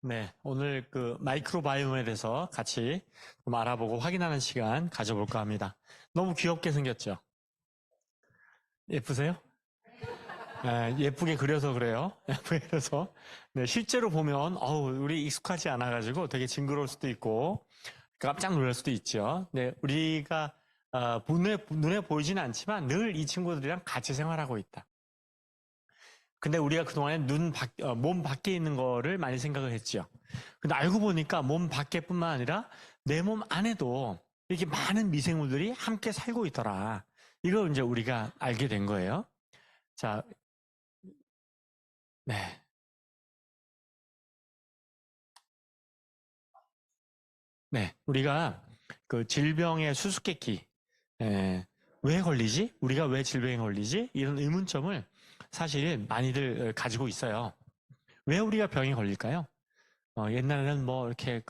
네, 오늘 그 마이크로바이옴에 대해서 같이 좀 알아보고 확인하는 시간 가져볼까 합니다. 너무 귀엽게 생겼죠? 예쁘세요? 네, 예쁘게 그려서 그래요. 예쁘게 그려서. 네, 실제로 보면, 우리 익숙하지 않아가지고 되게 징그러울 수도 있고, 깜짝 놀랄 수도 있죠. 네, 우리가, 눈에 보이지는 않지만 늘 이 친구들이랑 같이 생활하고 있다. 근데 우리가 그동안에 몸 밖에 있는 거를 많이 생각을 했죠. 근데 알고 보니까 몸 밖에뿐만 아니라 내 몸 안에도 이렇게 많은 미생물들이 함께 살고 있더라. 이걸 이제 우리가 알게 된 거예요. 자, 네. 네. 우리가 그 질병의 수수께끼, 왜 걸리지? 우리가 왜 질병에 걸리지? 이런 의문점을 사실 많이들 가지고 있어요. 왜 우리가 병에 걸릴까요? 옛날에는 뭐 이렇게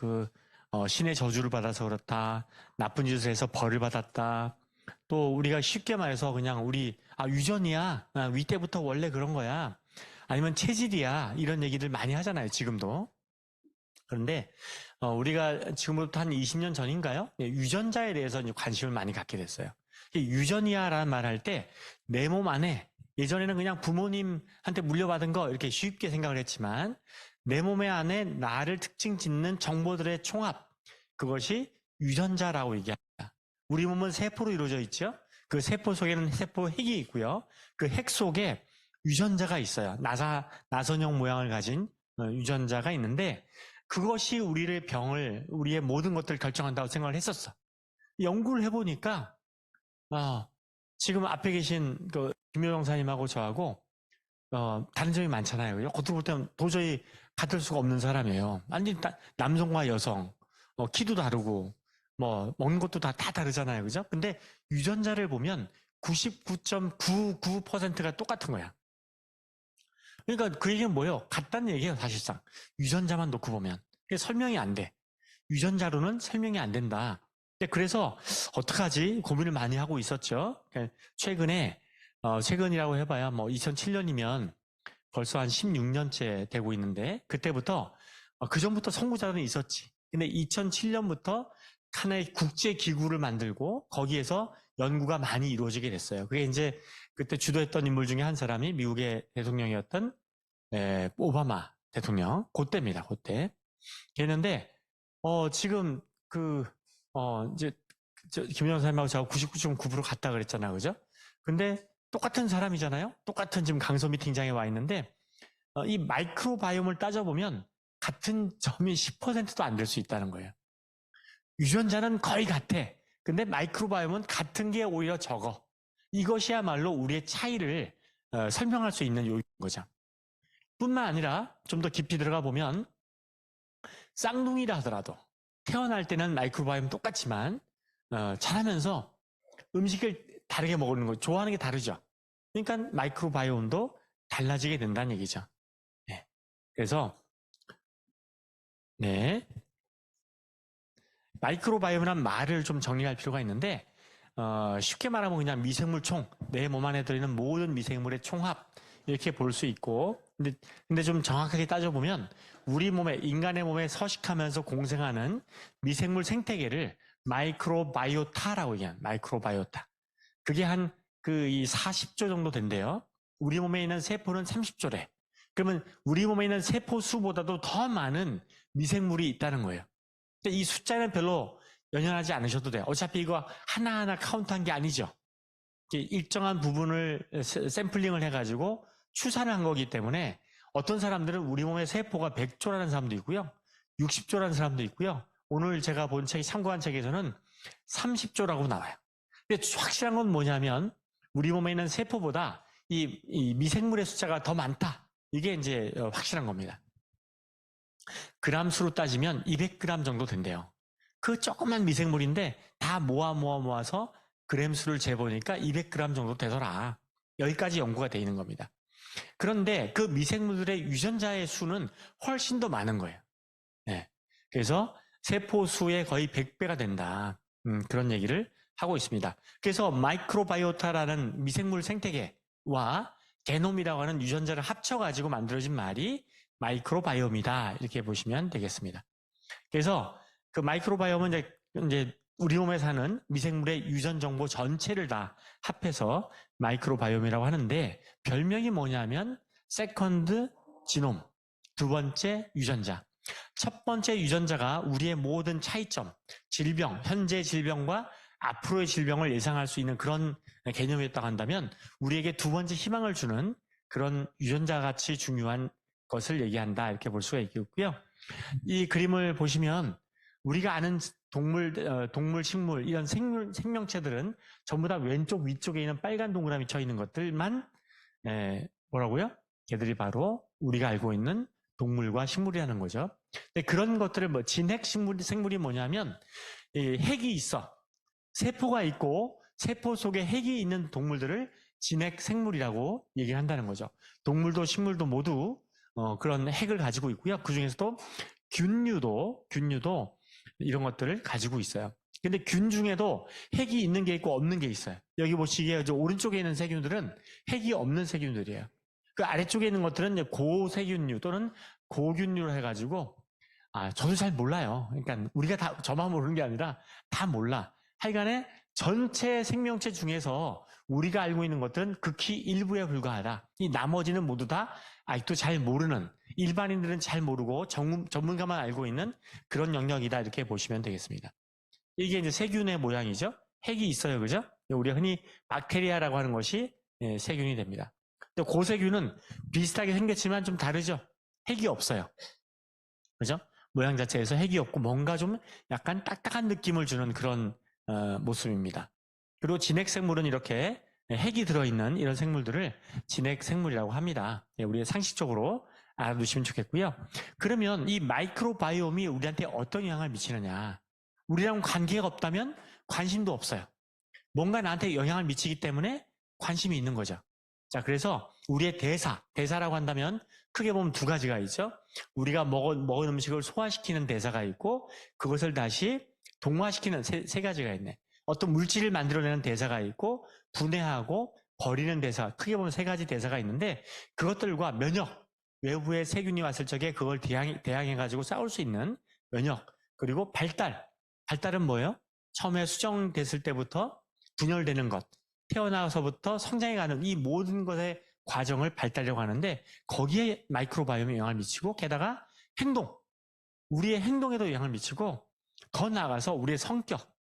신의 저주를 받아서 그렇다, 나쁜 짓을 해서 벌을 받았다, 또 우리가 쉽게 말해서 그냥 유전이야, 위 때부터 원래 그런 거야, 아니면 체질이야, 이런 얘기들 많이 하잖아요, 지금도. 그런데, 우리가 지금부터 한 20년 전인가요? 예, 유전자에 대해서 이제 관심을 많이 갖게 됐어요. 유전이야라는 말 할 때, 내 몸 안에, 예전에는 그냥 부모님한테 물려받은 거 이렇게 쉽게 생각을 했지만, 내 몸의 안에 나를 특징 짓는 정보들의 총합, 그것이 유전자라고 얘기합니다. 우리 몸은 세포로 이루어져 있죠? 그 세포 속에는 세포 핵이 있고요. 그 핵 속에 유전자가 있어요. 나선형 모양을 가진 유전자가 있는데, 그것이 우리의 모든 것들을 결정한다고 생각을 했었어. 연구를 해보니까, 지금 앞에 계신 김효영 사님하고 저하고, 다른 점이 많잖아요. 겉으로 볼 때는 도저히 같을 수가 없는 사람이에요. 아니, 남성과 여성, 키도 다르고, 뭐, 먹는 것도 다 다르잖아요. 그죠? 근데 유전자를 보면 99.99%가 똑같은 거야. 그러니까 그 얘기는 뭐예요? 같다는 얘기예요, 사실상. 유전자만 놓고 보면. 그게 설명이 안 돼. 유전자로는 설명이 안 된다. 그래서 어떡하지? 고민을 많이 하고 있었죠. 최근이라고 해봐야 뭐 2007년이면 벌써 한 16년째 되고 있는데, 그때부터, 그 전부터 선구자료는 있었지. 근데 2007년부터 하나의 국제기구를 만들고 거기에서 연구가 많이 이루어지게 됐어요. 그게 이제 그때 주도했던 인물 중에 한 사람이 미국의 대통령이었던 오바마 대통령, 그때입니다, 그때. 걔는데, 지금 이제, 김영삼 사님하고 저하고 99.9% 같다 그랬잖아요, 그죠? 근데 똑같은 사람이잖아요? 똑같은 지금 강서 미팅장에 와 있는데, 이 마이크로바이옴을 따져보면 같은 점이 10%도 안 될 수 있다는 거예요. 유전자는 거의 같아. 근데 마이크로바이옴은 같은 게 오히려 적어. 이것이야말로 우리의 차이를 설명할 수 있는 요인인 거죠. 뿐만 아니라 좀 더 깊이 들어가 보면 쌍둥이라 하더라도 태어날 때는 마이크로바이옴 똑같지만 자라면서 음식을 다르게 먹는 거 좋아하는 게 다르죠. 그러니까 마이크로바이옴도 달라지게 된다는 얘기죠. 네. 그래서 네. 마이크로바이옴이란 말을 좀 정리할 필요가 있는데 쉽게 말하면 그냥 미생물 총, 내 몸 안에 들어있는 모든 미생물의 총합 이렇게 볼 수 있고, 근데 좀 정확하게 따져보면 우리 몸에, 인간의 몸에 서식하면서 공생하는 미생물 생태계를 마이크로바이오타라고 얘기해요. 마이크로바이오타. 그게 이 40조 정도 된대요. 우리 몸에 있는 세포는 30조래. 그러면 우리 몸에 있는 세포 수보다도 더 많은 미생물이 있다는 거예요. 근데 이 숫자는 별로 연연하지 않으셔도 돼요. 어차피 이거 하나하나 카운트한 게 아니죠. 일정한 부분을 샘플링을 해가지고 추산을 한 거기 때문에 어떤 사람들은 우리 몸의 세포가 100조라는 사람도 있고요. 60조라는 사람도 있고요. 오늘 제가 본 책, 참고한 책에서는 30조라고 나와요. 근데 확실한 건 뭐냐면 우리 몸에 있는 세포보다 이 미생물의 숫자가 더 많다. 이게 이제 확실한 겁니다. 그람 수로 따지면 200g 정도 된대요. 그 조그만 미생물인데 다 모아서 그램 수를 재보니까 200g 정도 되더라. 여기까지 연구가 되어 있는 겁니다. 그런데 그 미생물들의 유전자의 수는 훨씬 더 많은 거예요. 네. 그래서 세포 수의 거의 100배가 된다. 그런 얘기를 하고 있습니다. 그래서 마이크로바이오타라는 미생물 생태계와 게놈이라고 하는 유전자를 합쳐가지고 만들어진 말이 마이크로바이옴이다. 이렇게 보시면 되겠습니다. 그래서 그 마이크로바이옴은 이제 우리 몸에 사는 미생물의 유전 정보 전체를 다 합해서 마이크로바이옴이라고 하는데 별명이 뭐냐면 세컨드 지놈, 두 번째 유전자. 첫 번째 유전자가 우리의 모든 차이점, 질병, 현재 질병과 앞으로의 질병을 예상할 수 있는 그런 개념이었다고 한다면 우리에게 두 번째 희망을 주는 그런 유전자같이 중요한 것을 얘기한다. 이렇게 볼 수가 있겠고요. 이 그림을 보시면 우리가 아는 동물, 식물, 이런 생명체들은 전부 다 왼쪽 위쪽에 있는 빨간 동그라미 쳐 있는 것들만 뭐라고요? 걔들이 바로 우리가 알고 있는 동물과 식물이라는 거죠. 근데 그런 것들을 진핵 생물이 뭐냐면 핵이 있어. 세포가 있고 세포 속에 핵이 있는 동물들을 진핵 생물이라고 얘기한다는 거죠. 동물도 식물도 모두 그런 핵을 가지고 있고요. 그 중에서도 균류도 이런 것들을 가지고 있어요. 근데 균 중에도 핵이 있는 게 있고 없는 게 있어요. 여기 보시기에 오른쪽에 있는 세균들은 핵이 없는 세균들이에요. 그 아래쪽에 있는 것들은 고세균류 또는 고균류로 해가지고 저도 잘 몰라요. 그러니까 우리가 다 저만 모르는 게 아니라 다 몰라. 하여간에 전체 생명체 중에서 우리가 알고 있는 것들은 극히 일부에 불과하다. 이 나머지는 모두 다 아직도 잘 모르는, 일반인들은 잘 모르고 전문가만 알고 있는 그런 영역이다. 이렇게 보시면 되겠습니다. 이게 이제 세균의 모양이죠. 핵이 있어요. 그죠? 우리가 흔히 박테리아라고 하는 것이 세균이 됩니다. 근데 고세균은 비슷하게 생겼지만 좀 다르죠. 핵이 없어요. 그죠? 모양 자체에서 핵이 없고 뭔가 좀 약간 딱딱한 느낌을 주는 그런 모습입니다. 그리고 진핵생물은 이렇게 핵이 들어있는 이런 생물들을 진핵생물이라고 합니다. 우리 상식적으로 알아두시면 좋겠고요. 그러면 이 마이크로바이옴이 우리한테 어떤 영향을 미치느냐? 우리랑 관계가 없다면 관심도 없어요. 뭔가 나한테 영향을 미치기 때문에 관심이 있는 거죠. 자, 그래서 우리의 대사라고 한다면 크게 보면 두 가지가 있죠. 우리가 먹은 음식을 소화시키는 대사가 있고 그것을 다시 동화시키는 세 가지가 있네. 어떤 물질을 만들어내는 대사가 있고 분해하고 버리는 대사, 크게 보면 세 가지 대사가 있는데 그것들과 면역, 외부의 세균이 왔을 적에 그걸 대항해가지고 싸울 수 있는 면역, 그리고 발달은 뭐예요? 처음에 수정됐을 때부터 분열되는 것, 태어나서부터 성장해가는 이 모든 것의 과정을 발달이라고 하는데 거기에 마이크로바이옴이 영향을 미치고 게다가 우리의 행동에도 영향을 미치고 더 나아가서 우리의 성격,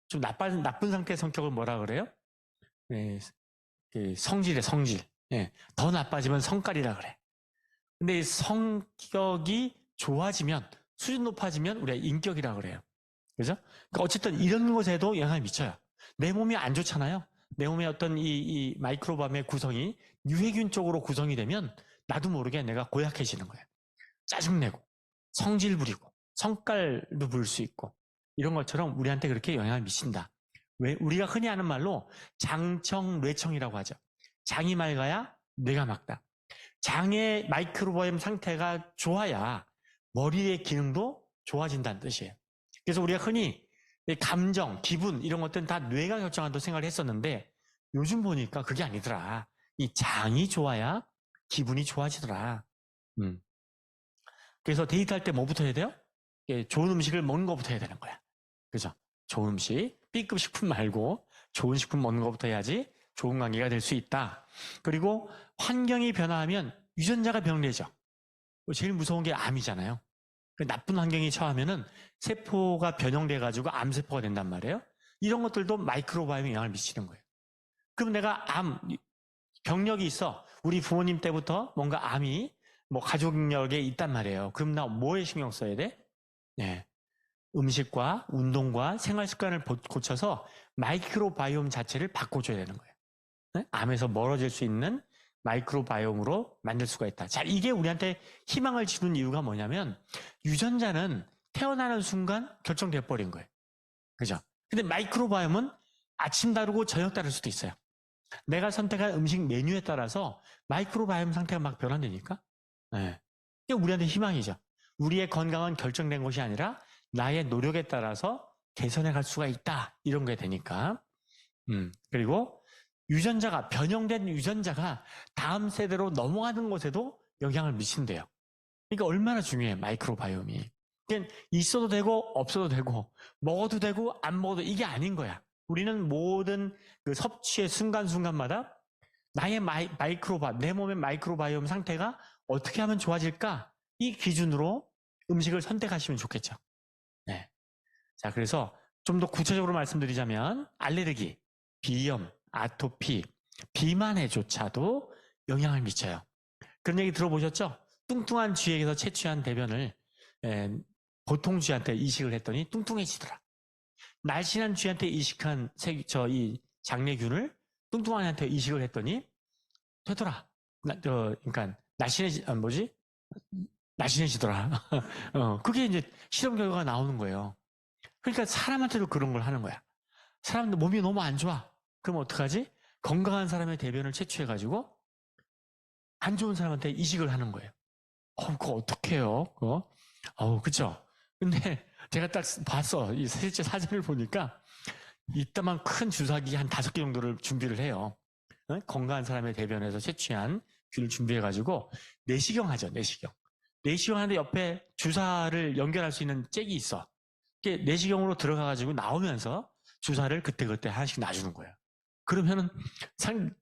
좀 나쁜 상태의 성격을 뭐라 그래요? 성질. 더 나빠지면 성깔이라 그래. 근데 이 성격이 좋아지면, 수준 높아지면 우리가 인격이라 그래요. 그죠? 그러니까 어쨌든 이런 것에도 영향을 미쳐요. 내 몸이 안 좋잖아요. 내 몸에 어떤 이 마이크로바이옴의 구성이 유해균 쪽으로 구성이 되면 나도 모르게 내가 고약해지는 거예요. 짜증내고, 성질 부리고, 성깔도 부릴 수 있고, 이런 것처럼 우리한테 그렇게 영향을 미친다. 왜? 우리가 흔히 하는 말로 장청, 뇌청이라고 하죠. 장이 맑아야 뇌가 맑다. 장의 마이크로바이옴 상태가 좋아야 머리의 기능도 좋아진다는 뜻이에요. 그래서 우리가 흔히 감정, 기분 이런 것들은 다 뇌가 결정한다고 생각을 했었는데 요즘 보니까 그게 아니더라. 이 장이 좋아야 기분이 좋아지더라. 그래서 데이트할 때 뭐부터 해야 돼요? 좋은 음식을 먹는 것부터 해야 되는 거야. 그죠? 좋은 음식, B급 식품 말고 좋은 식품 먹는 것부터 해야지 좋은 관계가 될 수 있다. 그리고 환경이 변화하면 유전자가 변해져. 제일 무서운 게 암이잖아요. 나쁜 환경이 처하면은 세포가 변형돼가지고 암세포가 된단 말이에요. 이런 것들도 마이크로바이옴에 영향을 미치는 거예요. 그럼 내가 병력이 있어. 우리 부모님 때부터 뭔가 암이 가족력에 있단 말이에요. 그럼 나 뭐에 신경 써야 돼? 네. 음식과 운동과 생활 습관을 고쳐서 마이크로바이옴 자체를 바꿔줘야 되는 거예요. 네? 암에서 멀어질 수 있는 마이크로바이옴으로 만들 수가 있다. 자, 이게 우리한테 희망을 주는 이유가 뭐냐면 유전자는 태어나는 순간 결정돼 버린 거예요. 그죠? 근데 마이크로바이옴은 아침 다르고 저녁 다를 수도 있어요. 내가 선택한 음식 메뉴에 따라서 마이크로바이옴 상태가 막 변화되니까 네. 이게 우리한테 희망이죠. 우리의 건강은 결정된 것이 아니라 나의 노력에 따라서 개선해 갈 수가 있다. 이런 게 되니까. 그리고 변형된 유전자가 다음 세대로 넘어가는 것에도 영향을 미친대요. 그러니까 얼마나 중요해, 마이크로바이옴이. 그러니까 있어도 되고 없어도 되고 먹어도 되고 안 먹어도 이게 아닌 거야. 우리는 모든 그 섭취의 순간순간마다 나의 내 몸의 마이크로바이옴 상태가 어떻게 하면 좋아질까? 이 기준으로 음식을 선택하시면 좋겠죠. 네. 자, 그래서 좀 더 구체적으로 말씀드리자면 알레르기, 비염, 아토피, 비만에조차도 영향을 미쳐요. 그런 얘기 들어보셨죠? 뚱뚱한 쥐에게서 채취한 대변을 보통 쥐한테 이식을 했더니 뚱뚱해지더라. 날씬한 쥐한테 이식한 이 장내균을 뚱뚱한 애한테 이식을 했더니 되더라. 그러니까 날씬해지더라. 그게 이제 실험 결과가 나오는 거예요. 그러니까 사람한테도 그런 걸 하는 거야. 사람들 몸이 너무 안 좋아. 그럼 어떡하지? 건강한 사람의 대변을 채취해가지고 안 좋은 사람한테 이식을 하는 거예요. 그거 어떡해요? 그거? 그쵸? 근데 제가 딱 봤어. 이 실제 사진을 보니까 이따만 큰 주사기 한 5개 정도를 준비를 해요. 건강한 사람의 대변에서 채취한 균을 준비해가지고 내시경 하죠. 내시경 하는데 옆에 주사를 연결할 수 있는 잭이 있어. 내시경으로 들어가가지고 나오면서 주사를 그때그때 하나씩 놔주는 거예요. 그러면은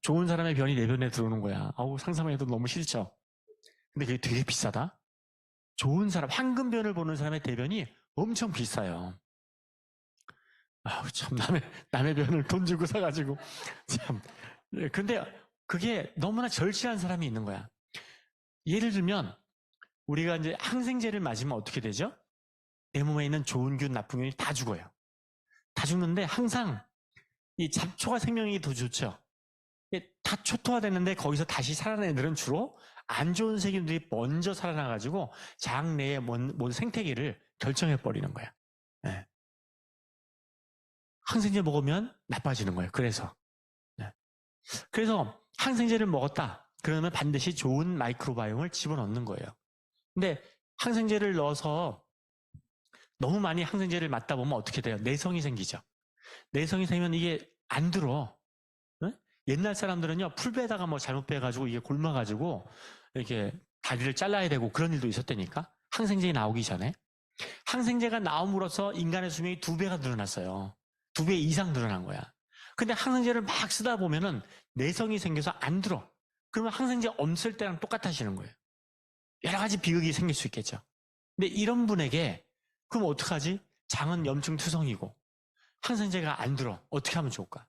좋은 사람의 변이 내변에 들어오는 거야. 상상만 해도 너무 싫죠? 근데 그게 되게 비싸다? 좋은 사람, 황금변을 보는 사람의 대변이 엄청 비싸요. 참, 남의 변을 돈 주고 사가지고. 참. 근데 그게 너무나 절실한 사람이 있는 거야. 예를 들면, 우리가 이제 항생제를 맞으면 어떻게 되죠? 내 몸에 있는 좋은 균, 나쁜 균이 다 죽어요. 다 죽는데 항상 이 잡초가 생명이 더 좋죠. 다 초토화됐는데 거기서 다시 살아난 애들은 주로 안 좋은 세균들이 먼저 살아나가지고 장 내의 모든 생태계를 결정해버리는 거야. 네. 항생제 먹으면 나빠지는 거예요. 그래서 항생제를 먹었다. 그러면 반드시 좋은 마이크로바이옴을 집어넣는 거예요. 근데 항생제를 넣어서 너무 많이 항생제를 맞다 보면 어떻게 돼요? 내성이 생기죠. 내성이 생기면 이게 안 들어. 옛날 사람들은요, 풀베다가 잘못 빼가지고 이게 곪아가지고 이렇게 다리를 잘라야 되고 그런 일도 있었다니까? 항생제가 나오기 전에. 항생제가 나옴으로써 인간의 수명이 2배가 늘어났어요. 2배 이상 늘어난 거야. 근데 항생제를 막 쓰다 보면은 내성이 생겨서 안 들어. 그러면 항생제 없을 때랑 똑같아지는 거예요. 여러 가지 비극이 생길 수 있겠죠. 근데 이런 분에게 그럼 어떡하지? 장은 염증투성이고 항생제가 안 들어. 어떻게 하면 좋을까?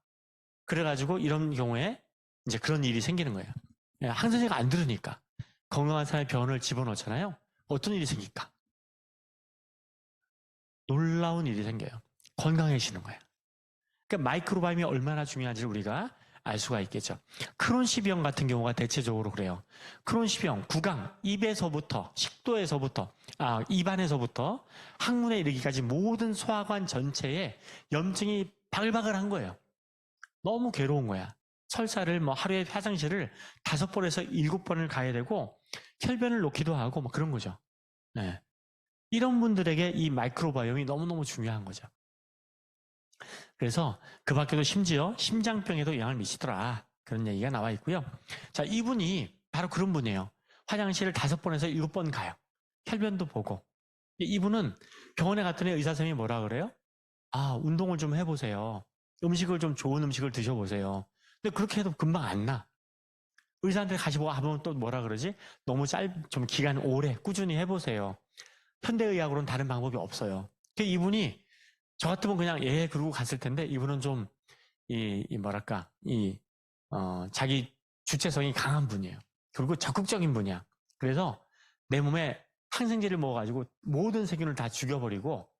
그래가지고 이런 경우에 이제 그런 일이 생기는 거예요. 항생제가 안 들으니까 건강한 사람의 변을 집어넣잖아요. 어떤 일이 생길까? 놀라운 일이 생겨요. 건강해지는 거예요. 그러니까 마이크로바이옴이 얼마나 중요한지를 우리가 알 수가 있겠죠. 크론시병 같은 경우가 대체적으로 그래요. 크론시병, 구강, 입에서부터, 식도에서부터, 입안에서부터 항문에 이르기까지 모든 소화관 전체에 염증이 바글바글한 거예요. 너무 괴로운 거야. 설사를 하루에 화장실을 5번에서 7번을 가야 되고 혈변을 놓기도 하고 그런 거죠. 네. 이런 분들에게 이 마이크로바이옴이 너무너무 중요한 거죠. 그래서 그 밖에도 심지어 심장병에도 영향을 미치더라. 그런 얘기가 나와 있고요. 자, 이분이 바로 그런 분이에요. 화장실을 5번에서 7번 가요. 혈변도 보고. 이분은 병원에 갔더니 의사 선생님이 뭐라 그래요? 운동을 좀 해보세요. 좋은 음식을 드셔보세요. 근데 그렇게 해도 금방 안 나. 의사한테 가시고 하면 또 뭐라 그러지? 너무 좀 기간 오래 꾸준히 해보세요. 현대의학으로는 다른 방법이 없어요. 이분이 저 같으면 그냥 그러고 갔을 텐데 이분은 좀 자기 주체성이 강한 분이에요. 그리고 적극적인 분이야. 그래서 내 몸에 항생제를 먹어가지고 모든 세균을 다 죽여버리고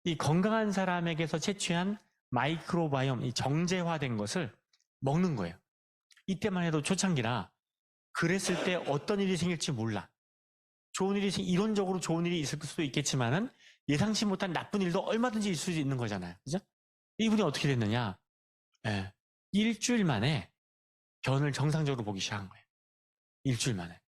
이 건강한 사람에게서 채취한 마이크로바이옴, 이 정제화된 것을 먹는 거예요. 이때만 해도 초창기라 그랬을 때 어떤 일이 생길지 몰라. 이론적으로 좋은 일이 있을 수도 있겠지만은 예상치 못한 나쁜 일도 얼마든지 있을 수 있는 거잖아요. 그죠? 이분이 어떻게 됐느냐? 일주일 만에 변을 정상적으로 보기 시작한 거예요. 일주일 만에.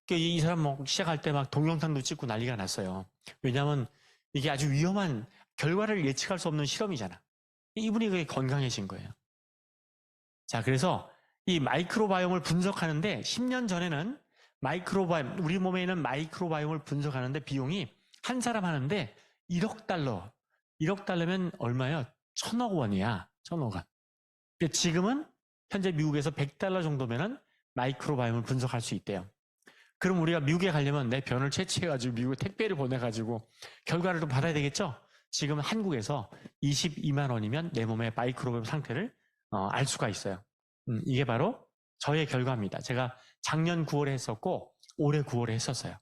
그러니까 이 사람 시작할 때 동영상도 찍고 난리가 났어요. 왜냐하면 이게 아주 위험한 결과를 예측할 수 없는 실험이잖아. 이분이 그게 건강해진 거예요. 자, 그래서 이 마이크로바이옴을 분석하는데 10년 전에는 마이크로바이옴, 우리 몸에 있는 마이크로바이옴을 분석하는데 비용이 한 사람 하는데 1억 달러. 1억 달러면 얼마야? 1,000억 원이야. 1,000억 원. 지금은 현재 미국에서 100달러 정도면은 마이크로바이옴을 분석할 수 있대요. 그럼 우리가 미국에 가려면 내 변을 채취해가지고 미국에 택배를 보내가지고 결과를 좀 받아야 되겠죠? 지금 한국에서 22만 원이면 내 몸의 마이크로바이옴 상태를 알 수가 있어요. 이게 바로 저의 결과입니다. 제가 작년 9월에 했었고 올해 9월에 했었어요.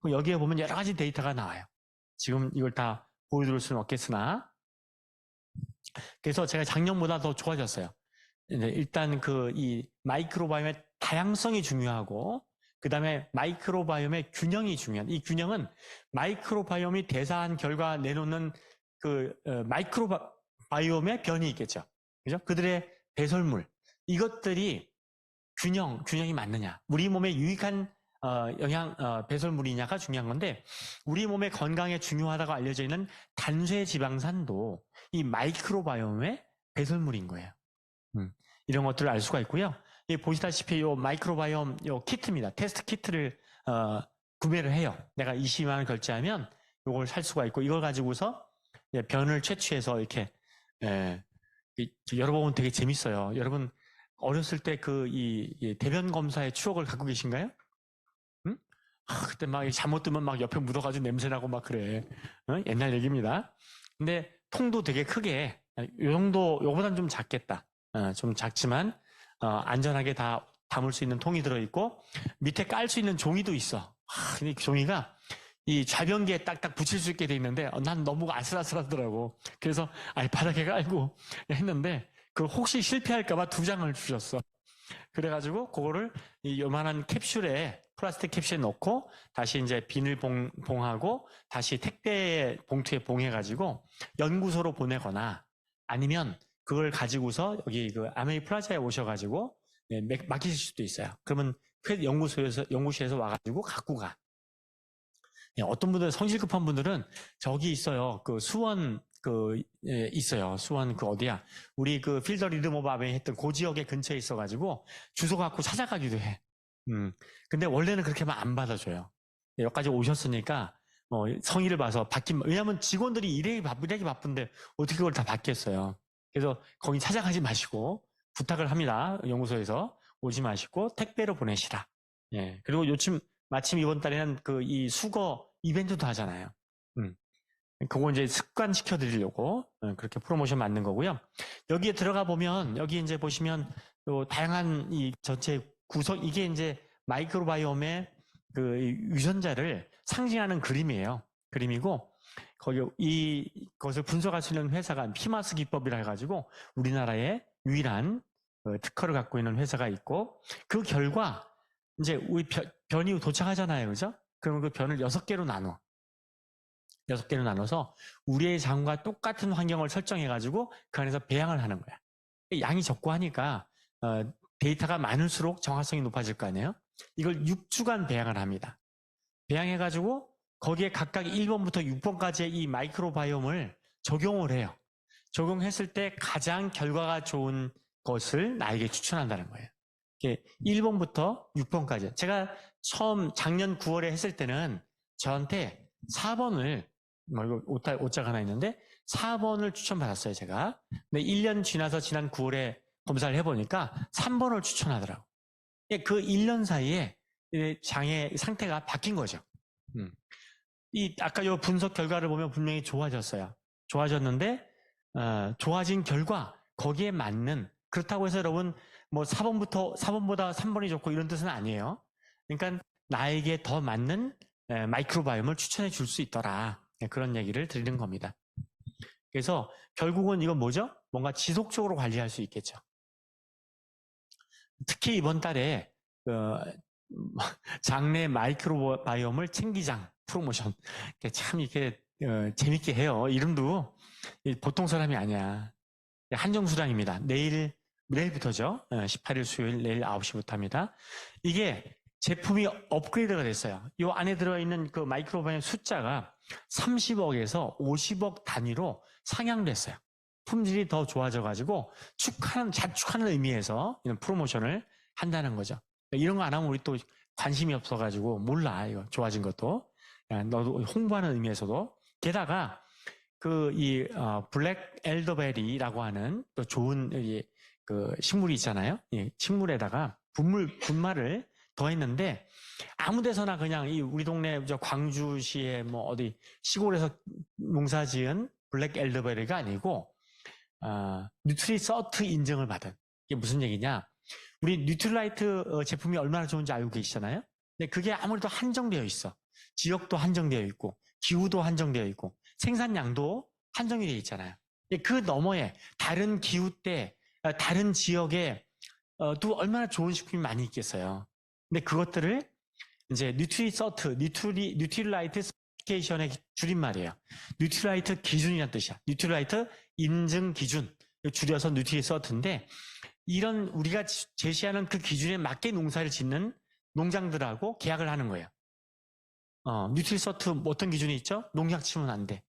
여기에 보면 여러 가지 데이터가 나와요. 지금 이걸 다 보여드릴 수는 없겠으나 그래서 제가 작년보다 더 좋아졌어요. 일단 이 마이크로바이옴의 다양성이 중요하고 그 다음에 마이크로바이옴의 균형이 중요한, 이 균형은 마이크로바이옴이 대사한 결과 내놓는 마이크로바이옴의 변이 있겠죠. 그죠? 그들의 배설물, 이것들이 균형이 맞느냐, 우리 몸에 유익한 배설물이냐가 중요한 건데, 우리 몸의 건강에 중요하다고 알려져 있는 단쇄 지방산도 이 마이크로바이옴의 배설물인 거예요. 이런 것들을 알 수가 있고요. 보시다시피 요 마이크로바이옴 요 키트입니다. 테스트 키트를 구매를 해요. 내가 20만 원 결제하면 요걸 살 수가 있고, 이걸 가지고서 변을 채취해서 이렇게 여러분 되게 재밌어요. 여러분 어렸을 때 이 대변 검사의 추억을 갖고 계신가요? 응? 그때 막 잘못 뜨면 막 옆에 묻어가지고 냄새나고 막 그래. 옛날 얘기입니다. 근데 통도 되게 크게, 요 정도, 요보단 좀 작겠다. 좀 작지만 안전하게 다 담을 수 있는 통이 들어있고, 밑에 깔 수 있는 종이도 있어. 근데 그 종이가 이 좌변기에 딱딱 붙일 수 있게 돼 있는데 난 너무 아슬아슬하더라고. 그래서 바닥에 깔고 했는데 그걸 혹시 실패할까봐 2장을 주셨어. 그래가지고 그거를 이 요만한 캡슐에, 플라스틱 캡슐에 넣고 다시 이제 비닐 봉하고 다시 택배 봉투에 봉해가지고 연구소로 보내거나, 아니면 그걸 가지고서 여기 아메이 플라자에 오셔가지고 맡기실 수도 있어요. 그러면 연구소에서 와가지고 갖고 가. 어떤 분들은 성질 급한 분들은 저기 있어요. 수원 있어요. 수원 어디야? 우리 필더 리듬 오브 아베이 했던 그 지역에 근처에 있어가지고 주소 갖고 찾아가기도 해. 근데 원래는 그렇게 하면 안 받아줘요. 여기까지 오셨으니까 성의를 봐서 왜냐면 직원들이 일하기 바쁜데 어떻게 그걸 다 받겠어요. 그래서 거기 찾아가지 마시고 부탁을 합니다. 연구소에서 오지 마시고 택배로 보내시라. 예. 그리고 마침 이번 달에는 이 수거 이벤트도 하잖아요. 그거 이제 습관시켜 드리려고 그렇게 프로모션 만든 거고요. 여기에 들어가 보면, 여기 이제 보시면 다양한 이 전체 구성, 이게 이제 마이크로바이옴의 유전자를 상징하는 그림이에요. 그림이고, 이것을 분석할 수 있는 회사가 피마스 기법이라 해가지고 우리나라의 유일한 특허를 갖고 있는 회사가 있고, 그 결과 이제 우리 변이 도착하잖아요. 그죠? 그러면 그 변을 6개로 나눠. 6개로 나눠서 우리의 장과 똑같은 환경을 설정해가지고 그 안에서 배양을 하는 거야. 양이 적고 하니까 데이터가 많을수록 정확성이 높아질 거 아니에요? 이걸 6주간 배양을 합니다. 배양해가지고 거기에 각각 1번부터 6번까지의 이 마이크로바이옴을 적용을 해요. 적용했을 때 가장 결과가 좋은 것을 나에게 추천한다는 거예요. 1번부터 6번까지. 제가 처음 작년 9월에 했을 때는 저한테 4번을, 이거 오자가 하나 있는데 4번을 추천받았어요, 제가. 근데 1년 지나서 지난 9월에 검사를 해보니까 3번을 추천하더라고. 그 1년 사이에 장의 상태가 바뀐 거죠. 아까 요 분석 결과를 보면 분명히 좋아졌어요. 좋아졌는데, 좋아진 결과, 거기에 맞는, 그렇다고 해서 여러분, 4번보다 3번이 좋고 이런 뜻은 아니에요. 그러니까 나에게 더 맞는 마이크로바이옴을 추천해 줄 수 있더라. 그런 얘기를 드리는 겁니다. 그래서 결국은 이건 뭐죠? 뭔가 지속적으로 관리할 수 있겠죠. 특히 이번 달에 장내 마이크로바이옴을 챙기장 프로모션, 참 이렇게 재밌게 해요. 이름도 보통 사람이 아니야. 한정수량입니다. 내일부터죠. 18일 수요일 내일 9시부터 합니다. 이게 제품이 업그레이드가 됐어요. 이 안에 들어있는 그 마이크로바이옴 숫자가 30억에서 50억 단위로 상향됐어요. 품질이 더 좋아져가지고 자축하는 의미에서 이런 프로모션을 한다는 거죠. 이런 거 안 하면 우리 또 관심이 없어가지고 몰라 이거 좋아진 것도. 야, 너도 홍보하는 의미에서도. 게다가 블랙 엘더베리라고 하는 또 좋은 그 식물이 있잖아요. 이 식물에다가 분말을 더했는데 아무 데서나 그냥 우리 동네 광주시의 뭐 어디 시골에서 농사지은 블랙 엘더베리가 아니고 뉴트리서트 인증을 받은. 이게 무슨 얘기냐? 우리 뉴트리라이트 제품이 얼마나 좋은지 알고 계시잖아요. 근데 그게 아무래도 한정되어 있어. 지역도 한정되어 있고 기후도 한정되어 있고 생산량도 한정이 되어 있잖아요. 그 너머에 다른 기후대, 다른 지역에 또 얼마나 좋은 식품이 많이 있겠어요. 근데 그것들을 이제 뉴트리라이트 스페시피케이션의 줄임말이에요. 뉴트리라이트 기준이라는 뜻이야. 뉴트리라이트 인증 기준. 줄여서 뉴트리서트인데 이런 우리가 제시하는 그 기준에 맞게 농사를 짓는 농장들하고 계약을 하는 거예요. 뉴트리서트 어떤 기준이 있죠? 농약 치면 안 돼.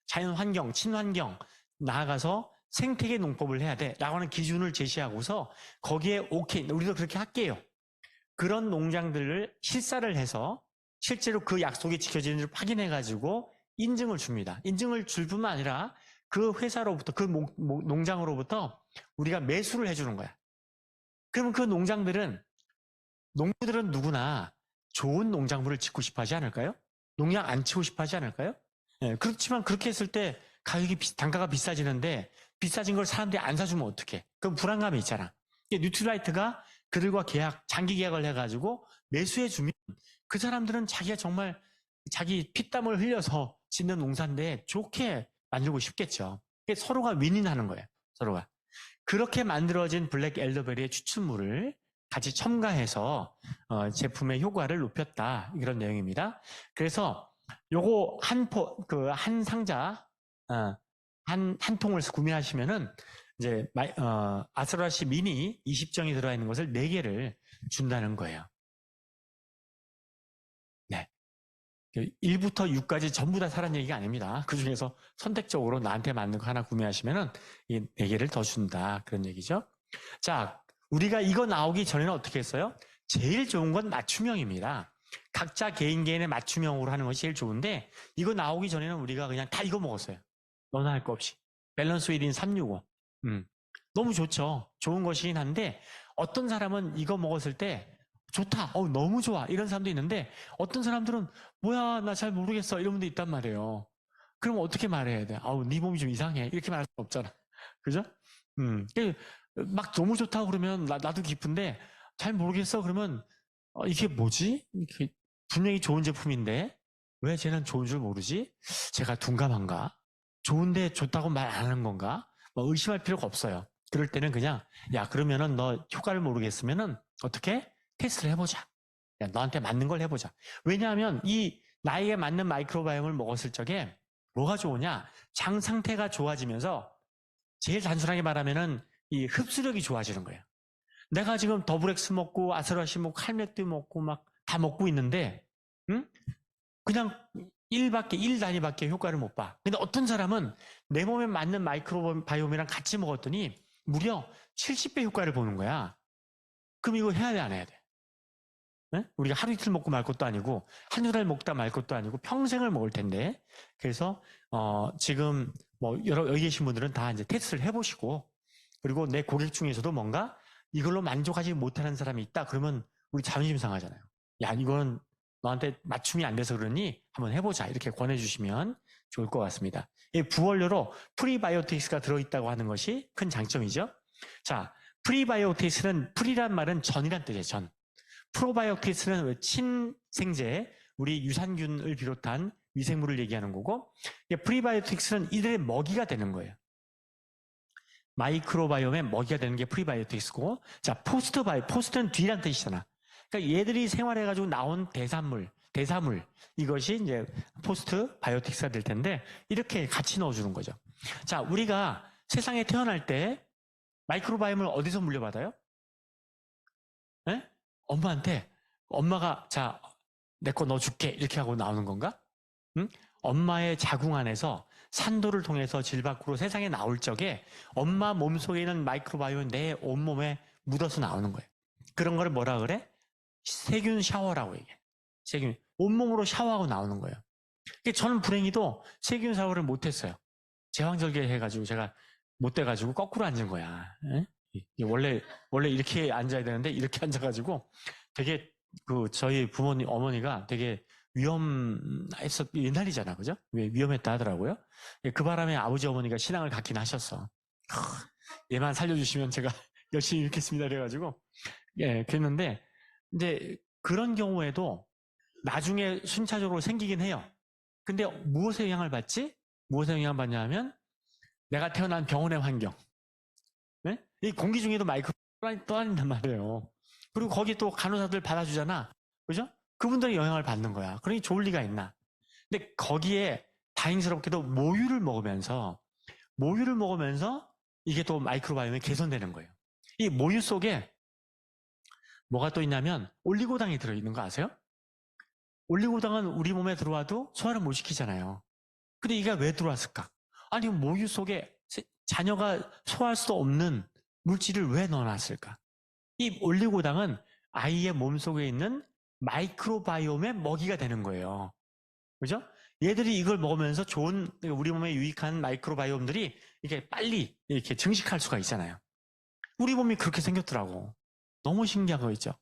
자연환경, 친환경, 나아가서 생태계 농법을 해야 돼 라고 하는 기준을 제시하고서 거기에 오케이, 우리도 그렇게 할게요. 그런 농장들을 실사를 해서 실제로 그 약속이 지켜지는지를 확인해가지고 인증을 줍니다. 인증을 줄 뿐만 아니라 그 회사로부터, 그 농장으로부터 우리가 매수를 해주는 거야. 그러면 그 농부들은 누구나 좋은 농작물을 짓고 싶어 하지 않을까요? 농약 안 치고 싶어 하지 않을까요? 예, 그렇지만 그렇게 했을 때 단가가 비싸지는데 비싸진 걸 사람들이 안 사주면 어떡해? 그럼 불안감이 있잖아. 뉴트라이트가 그들과 장기 계약을 해가지고 매수해주면 그 사람들은 자기가 정말 자기 피땀을 흘려서 짓는 농사인데 좋게 만들고 싶겠죠. 서로가 윈윈하는 거예요. 서로가. 그렇게 만들어진 블랙 엘더베리의 추출물을 같이 첨가해서 제품의 효과를 높였다. 이런 내용입니다. 그래서 요거 한 상자, 한 통을 구매하시면은 이제 아스트라시 미니 20정이 들어가 있는 것을 4개를 준다는 거예요. 네. 1부터 6까지 전부 다 사라는 얘기가 아닙니다. 그 중에서 선택적으로 나한테 맞는 거 하나 구매하시면은 이 4개를 더 준다. 그런 얘기죠. 자, 우리가 이거 나오기 전에는 어떻게 했어요? 제일 좋은 건 맞춤형입니다. 각자 개인의 맞춤형으로 하는 것이 제일 좋은데 이거 나오기 전에는 우리가 그냥 다 이거 먹었어요. 너나 할 거 없이. 밸런스 위딘 365. 너무 좋죠. 좋은 것이긴 한데 어떤 사람은 이거 먹었을 때 좋다. 너무 좋아. 이런 사람도 있는데 어떤 사람들은 뭐야 나 잘 모르겠어. 이런 분도 있단 말이에요. 그럼 어떻게 말해야 돼? 네 몸이 좀 이상해. 이렇게 말할 수 없잖아. 그죠? 막 너무 좋다고 그러면 나도 기쁜데 잘 모르겠어. 그러면 이게 뭐지? 이게 분명히 좋은 제품인데 왜 쟤는 좋은 줄 모르지? 제가 둔감한가? 좋은데 좋다고 말 안 하는 건가? 의심할 필요가 없어요. 그럴 때는 그냥 야 그러면은 너 효과를 모르겠으면은 어떻게? 테스트를 해보자. 야, 너한테 맞는 걸 해보자. 왜냐하면 이 나에게 맞는 마이크로바이옴을 먹었을 적에 뭐가 좋으냐? 장 상태가 좋아지면서 제일 단순하게 말하면은 이 흡수력이 좋아지는 거예요. 내가 지금 더블엑스 먹고 아스라시 먹고 칼맥도 먹고 막 다 먹고 있는데 그냥 1 단위밖에 효과를 못 봐. 근데 어떤 사람은 내 몸에 맞는 마이크로바이옴이랑 같이 먹었더니 무려 70배 효과를 보는 거야. 그럼 이거 해야 돼, 안 해야 돼? 네? 우리가 하루 이틀 먹고 말 것도 아니고 한두 달 먹다 말 것도 아니고 평생을 먹을 텐데 그래서 지금 여기 계신 분들은 다 이제 테스트를 해보시고 그리고 내 고객 중에서도 뭔가 이걸로 만족하지 못하는 사람이 있다 그러면 우리 자존심 상하잖아요. 야 이거는 너한테 맞춤이 안 돼서 그러니 한번 해보자 이렇게 권해주시면 좋을 것 같습니다. 이 부원료로 프리바이오틱스가 들어있다고 하는 것이 큰 장점이죠. 자, 프리바이오틱스는 프리란 말은 전이란 뜻이에요. 전. 프로바이오틱스는 친생제, 우리 유산균을 비롯한 미생물을 얘기하는 거고 프리바이오틱스는 이들의 먹이가 되는 거예요. 마이크로바이옴의 먹이가 되는 게 프리바이오틱스고 자, 포스트는 뒤란 뜻이잖아. 그러니까 얘들이 생활해가지고 나온 대사물 이것이 이제 포스트 바이오틱스가 될 텐데 이렇게 같이 넣어주는 거죠. 자, 우리가 세상에 태어날 때 마이크로바이옴을 어디서 물려받아요? 네? 엄마한테 엄마가 자, 내 거 넣어줄게 이렇게 하고 나오는 건가? 응? 엄마의 자궁 안에서 산도를 통해서 질 밖으로 세상에 나올 적에 엄마 몸속에 있는 마이크로바이옴이 내 온몸에 묻어서 나오는 거예요. 그런 거를 뭐라 그래? 세균 샤워라고 얘기해. 세균. 온몸으로 샤워하고 나오는 거예요. 저는 불행히도 세균 샤워를 못했어요. 제왕절개 해가지고 제가 못 돼가지고 거꾸로 앉은 거야. 원래 이렇게 앉아야 되는데 이렇게 앉아가지고 되게 저희 부모님 어머니가 되게 옛날이잖아, 그죠? 위험했다 하더라고요. 그 바람에 아버지 어머니가 신앙을 갖긴 하셨어. 얘만 살려주시면 제가 열심히 읽겠습니다. 그래가지고 그랬는데 이제 그런 경우에도 나중에 순차적으로 생기긴 해요. 근데 무엇에 영향을 받지? 무엇에 영향을 받냐면 내가 태어난 병원의 환경. 네? 이 공기 중에도 마이크로가 떠다닌단 말이에요. 그리고 거기 또 간호사들 받아주잖아. 그죠? 그분들이 영향을 받는 거야. 그러니 좋을 리가 있나. 근데 거기에 다행스럽게도 모유를 먹으면서 이게 또 마이크로바이옴이 개선되는 거예요. 이 모유 속에 뭐가 또 있냐면 올리고당이 들어있는 거 아세요? 올리고당은 우리 몸에 들어와도 소화를 못 시키잖아요. 근데 이게 왜 들어왔을까? 아니 모유 속에 자녀가 소화할 수도 없는 물질을 왜 넣어놨을까? 이 올리고당은 아이의 몸속에 있는 마이크로바이옴의 먹이가 되는 거예요. 그죠? 얘들이 이걸 먹으면서 좋은 우리 몸에 유익한 마이크로바이옴들이 이렇게 빨리 이렇게 증식할 수가 있잖아요. 우리 몸이 그렇게 생겼더라고. 너무 신기한 거 있죠?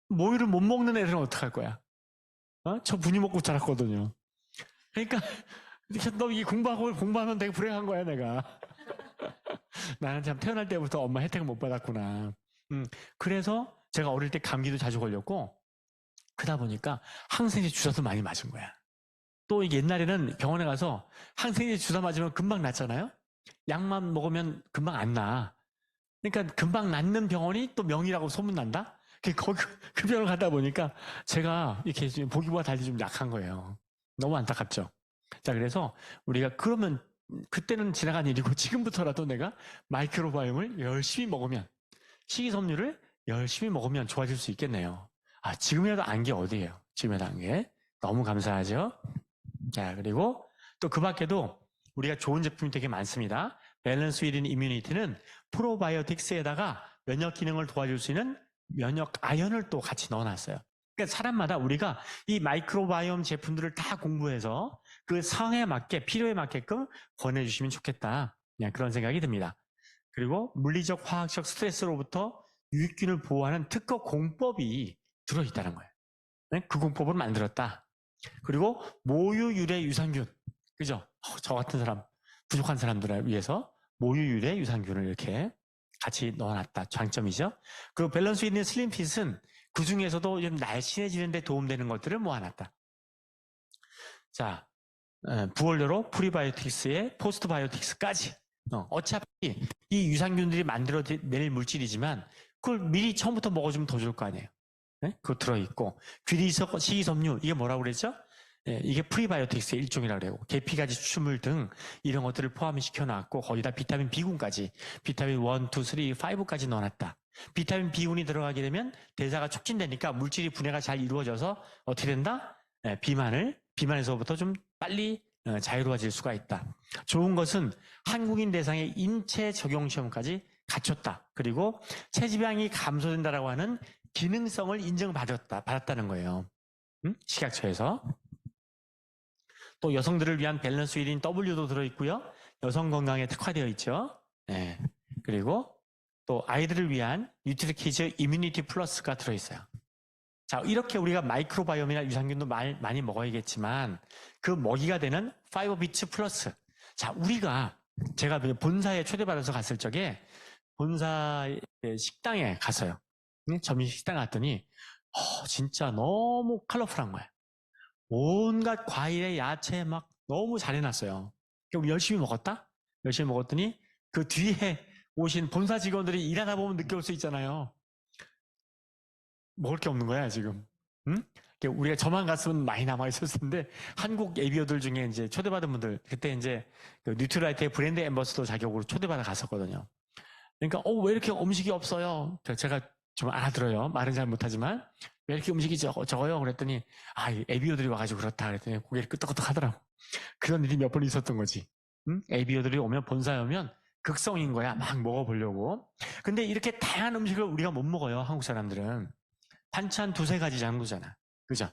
모유를 못 먹는 애들은 어떡할 거야? 저 분유 먹고 자랐거든요. 그러니까 너 이 공부하면 되게 불행한 거야, 내가. 나는 참 태어날 때부터 엄마 혜택을 못 받았구나. 그래서 제가 어릴 때 감기도 자주 걸렸고, 그러다 보니까 항생제 주사도 많이 맞은 거야. 또 옛날에는 병원에 가서 항생제 주사 맞으면 금방 낫잖아요? 약만 먹으면 금방 안 나. 그러니까 금방 낫는 병원이 또 명이라고 소문난다? 그 병원 가다 보니까 제가 이렇게 보기보다 달리 좀 약한 거예요. 너무 안타깝죠? 자, 그래서 우리가 그러면 그때는 지나간 일이고 지금부터라도 내가 마이크로바이옴을 열심히 먹으면, 식이섬유를 열심히 먹으면 좋아질 수 있겠네요. 지금이라도 안 게 어디예요? 지금이라도 안 게. 너무 감사하죠? 자, 그리고 또 그 밖에도 우리가 좋은 제품이 되게 많습니다. 밸런스 위드 이뮤니티는 프로바이오틱스에다가 면역 기능을 도와줄 수 있는 면역 아연을 또 같이 넣어놨어요. 그러니까 사람마다 우리가 이 마이크로바이옴 제품들을 다 공부해서 그 상에 맞게, 필요에 맞게끔 권해주시면 좋겠다. 그냥 그런 생각이 듭니다. 그리고 물리적, 화학적 스트레스로부터 유익균을 보호하는 특허 공법이 들어있다는 거예요. 그 공법을 만들었다. 그리고 모유 유래 유산균, 그죠? 저 같은 사람, 부족한 사람들을 위해서 모유 유래 유산균을 이렇게 같이 넣어놨다. 장점이죠. 그리고 밸런스 있는 슬림핏은 그 중에서도 좀 날씬해지는 데 도움되는 것들을 모아놨다. 자, 부원료로 프리바이오틱스에 포스트바이오틱스까지. 어차피 이 유산균들이 만들어낼 물질이지만 그걸 미리 처음부터 먹어주면 더 좋을 거 아니에요. 네? 그거 들어있고, 귀리석 식이섬유, 이게 뭐라고 그랬죠? 이게 프리바이오틱스의 일종이라고 그래요. 계피가지 추출물 등 이런 것들을 포함시켜놨고, 거기다 비타민 B군까지, 비타민 1, 2, 3, 5까지 넣어놨다. 비타민 B군이 들어가게 되면 대사가 촉진되니까 물질이 분해가 잘 이루어져서 어떻게 된다? 비만에서부터 좀 빨리 자유로워질 수가 있다. 좋은 것은 한국인 대상의 인체 적용 시험까지 갖췄다. 그리고 체지방이 감소된다라고 하는 기능성을 받았다는 거예요. 식약처에서. 또 여성들을 위한 밸런스 1인 W도 들어있고요. 여성 건강에 특화되어 있죠. 네. 그리고 또 아이들을 위한 뉴트리키즈 이뮤니티 플러스가 들어있어요. 자, 이렇게 우리가 마이크로바이옴이나 유산균도 많이 먹어야겠지만 그 먹이가 되는 파이버비츠 플러스. 자, 제가 본사에 초대받아서 갔을 적에 본사 식당에 갔어요. 점심 식당 갔더니 진짜 너무 컬러풀한 거야. 온갖 과일에 야채 막 너무 잘 해놨어요. 그럼 열심히 먹었다? 열심히 먹었더니 그 뒤에 오신 본사 직원들이 일하다 보면 느껴올 수 있잖아요. 먹을 게 없는 거야, 지금. 응? 우리가 저만 갔으면 많이 남아있었을 텐데, 한국 에비어들 중에 이제 초대받은 분들, 그때 이제 그 뉴트라이트의 브랜드 앰버서더 자격으로 초대받아 갔었거든요. 그러니까, 왜 이렇게 음식이 없어요? 제가 좀 알아들어요. 말은 잘 못하지만. 왜 이렇게 음식이 적어요? 그랬더니, 에비어들이 와가지고 그렇다. 그랬더니 고개를 끄덕끄덕 하더라고. 그런 일이 몇 번 있었던 거지. 응? 에비어들이 오면, 본사에 오면 극성인 거야. 막 먹어보려고. 근데 이렇게 다양한 음식을 우리가 못 먹어요. 한국 사람들은. 반찬 두세 가지 정도잖아. 그죠?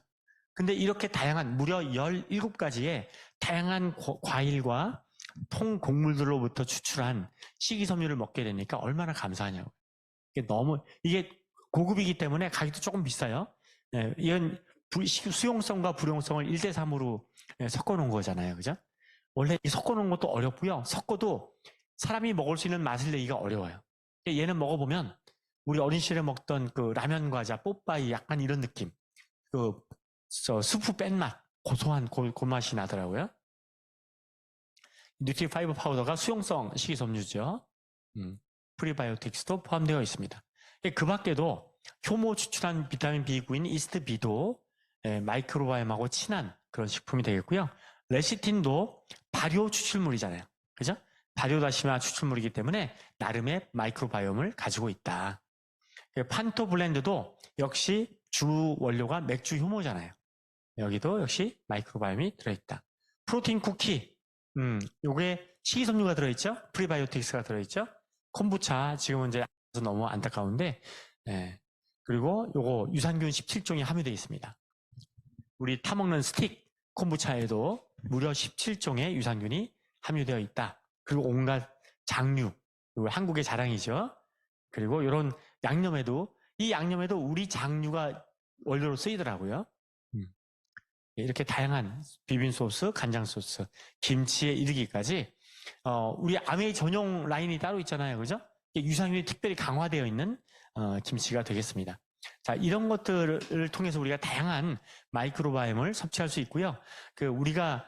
근데 이렇게 다양한, 무려 17가지의 다양한 과일과 통곡물들로부터 추출한 식이섬유를 먹게 되니까 얼마나 감사하냐고. 이게 고급이기 때문에 가격도 조금 비싸요. 예, 이건 수용성과 불용성을 1대3으로 섞어 놓은 거잖아요. 그죠? 원래 섞어 놓은 것도 어렵고요. 섞어도 사람이 먹을 수 있는 맛을 내기가 어려워요. 얘는 먹어보면 우리 어린 시절에 먹던 그 라면 과자, 뽀빠이 약간 이런 느낌. 스프 뺀 맛, 고소한 그 맛이 나더라고요. 뉴트리파이버 파우더가 수용성 식이섬유죠. 프리바이오틱스도 포함되어 있습니다. 그 밖에도 효모 추출한 비타민 B9인 이스트 B도 마이크로바이옴하고 친한 그런 식품이 되겠고요. 레시틴도 발효 추출물이잖아요. 그죠? 발효다시마 추출물이기 때문에 나름의 마이크로바이옴을 가지고 있다. 판토 블렌드도 역시 주 원료가 맥주 효모잖아요. 여기도 역시 마이크로바이옴이 들어있다. 프로틴 쿠키, 요게 식이섬유가 들어있죠? 프리바이오틱스가 들어있죠? 콤부차 지금은 이제 너무 안타까운데, 그리고 요거 유산균 17종이 함유되어 있습니다. 우리 타먹는 스틱 콤부차에도 무려 17종의 유산균이 함유되어 있다. 그리고 온갖 장류, 한국의 자랑이죠. 그리고 이런 양념에도, 이 양념에도 우리 장류가 원료로 쓰이더라고요. 이렇게 다양한 비빔 소스, 간장 소스, 김치에 이르기까지 우리 아메이 전용 라인이 따로 있잖아요. 그죠? 유산균이 특별히 강화되어 있는 김치가 되겠습니다. 자, 이런 것들을 통해서 우리가 다양한 마이크로바이옴을 섭취할 수 있고요. 우리가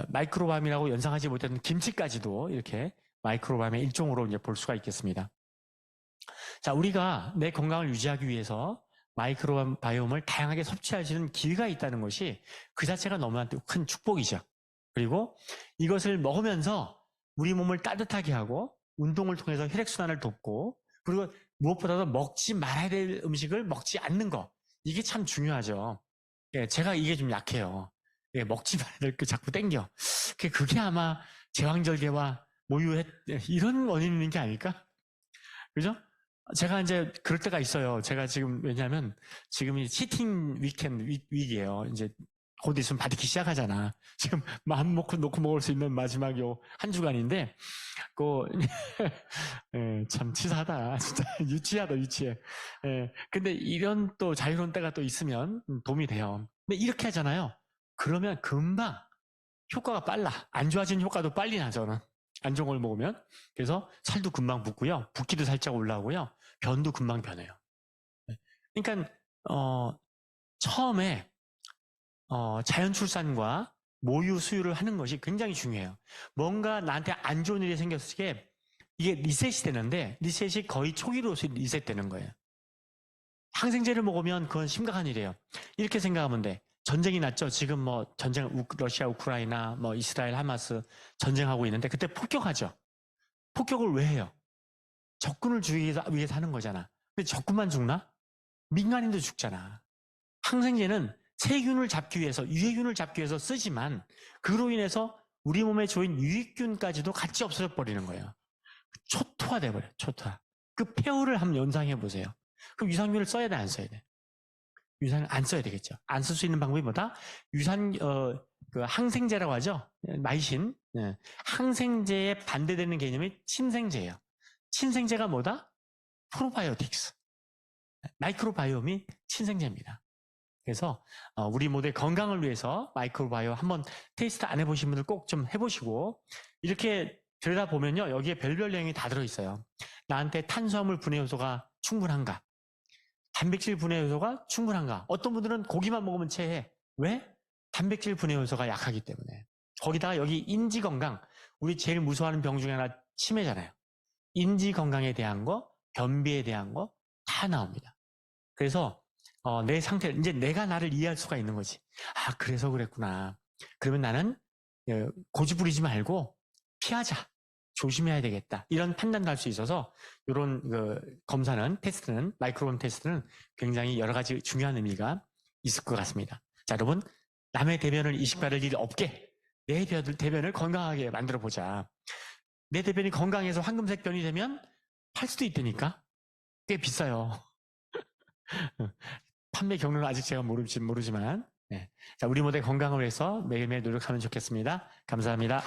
마이크로바이옴이라고 연상하지 못했던 김치까지도 이렇게 마이크로바이옴의 일종으로 이제 볼 수가 있겠습니다. 자, 우리가 내 건강을 유지하기 위해서 마이크로바이옴을 다양하게 섭취할 수 있는 기회가 있다는 것이 그 자체가 너무나도 큰 축복이죠. 그리고 이것을 먹으면서 우리 몸을 따뜻하게 하고 운동을 통해서 혈액순환을 돕고, 그리고 무엇보다도 먹지 말아야 될 음식을 먹지 않는 거, 이게 참 중요하죠. 제가 이게 좀 약해요. 먹지 말아야 될 게 자꾸 땡겨. 그게 아마 제왕절개와 모유했 이런 원인이 있는 게 아닐까? 그죠? 제가 이제 그럴 때가 있어요. 제가 지금, 왜냐면 지금이 치팅 위기예요. 이제 곧 있으면 바디키 시작하잖아. 지금 마음 놓고 먹을 수 있는 마지막 한 주간인데, 참 치사하다. 진짜 유치하다, 유치해. 근데 이런 또 자유로운 때가 또 있으면 도움이 돼요. 근데 이렇게 하잖아요. 그러면 금방 효과가 빨라. 안 좋아진 효과도 빨리 나, 저는. 안 좋은 걸 먹으면. 그래서 살도 금방 붓고요. 붓기도 살짝 올라오고요. 변도 금방 변해요. 그러니까 처음에 자연 출산과 모유 수유를 하는 것이 굉장히 중요해요. 뭔가 나한테 안 좋은 일이 생겼을 때 이게 리셋이 되는데, 리셋이 거의 초기로 리셋되는 거예요. 항생제를 먹으면 그건 심각한 일이에요. 이렇게 생각하면 돼. 전쟁이 났죠. 지금 뭐 전쟁, 러시아, 우크라이나, 뭐 이스라엘, 하마스 전쟁하고 있는데 그때 폭격하죠. 폭격을 왜 해요? 적군을 주기 위해서 하는 거잖아. 근데 적군만 죽나? 민간인도 죽잖아. 항생제는 세균을 잡기 위해서, 유해균을 잡기 위해서 쓰지만 그로 인해서 우리 몸에 좋은 유익균까지도 같이 없어져 버리는 거예요. 초토화돼 버려요. 초토화. 그 폐허를 한번 연상해 보세요. 그럼 유산균을 써야 돼, 안 써야 돼? 유산균 안 써야 되겠죠. 안 쓸 수 있는 방법이 뭐다? 항생제라고 하죠. 마이신. 항생제에 반대되는 개념이 친생제예요. 친생제가 뭐다? 프로바이오틱스. 마이크로바이옴이 친생제입니다. 그래서 우리 모두의 건강을 위해서 마이크로바이옴 한번 테스트 안 해보신 분들 꼭 좀 해보시고, 이렇게 들여다보면요, 여기에 별별 내용이 다 들어있어요. 나한테 탄수화물 분해 요소가 충분한가? 단백질 분해 요소가 충분한가? 어떤 분들은 고기만 먹으면 체해. 왜? 단백질 분해 요소가 약하기 때문에. 거기다가 여기 인지 건강, 우리 제일 무서워하는 병 중에 하나 치매잖아요. 인지 건강에 대한 거, 변비에 대한 거 다 나옵니다. 그래서 내 상태를, 이제 내가 나를 이해할 수가 있는 거지. 아, 그래서 그랬구나. 그러면 나는 고집 부리지 말고 피하자. 조심해야 되겠다. 이런 판단도 할 수 있어서 이런 검사는, 테스트는, 마이크로바이옴 테스트는 굉장히 여러 가지 중요한 의미가 있을 것 같습니다. 자, 여러분, 남의 대변을 이식받을 일이 없게 내 대변을 건강하게 만들어 보자. 내 대변이 건강해서 황금색 변이 되면 팔 수도 있다니까. 꽤 비싸요. 판매 경로는 아직 제가 모르지만, 자, 우리 모두 건강을 위해서 매일매일 노력하면 좋겠습니다. 감사합니다.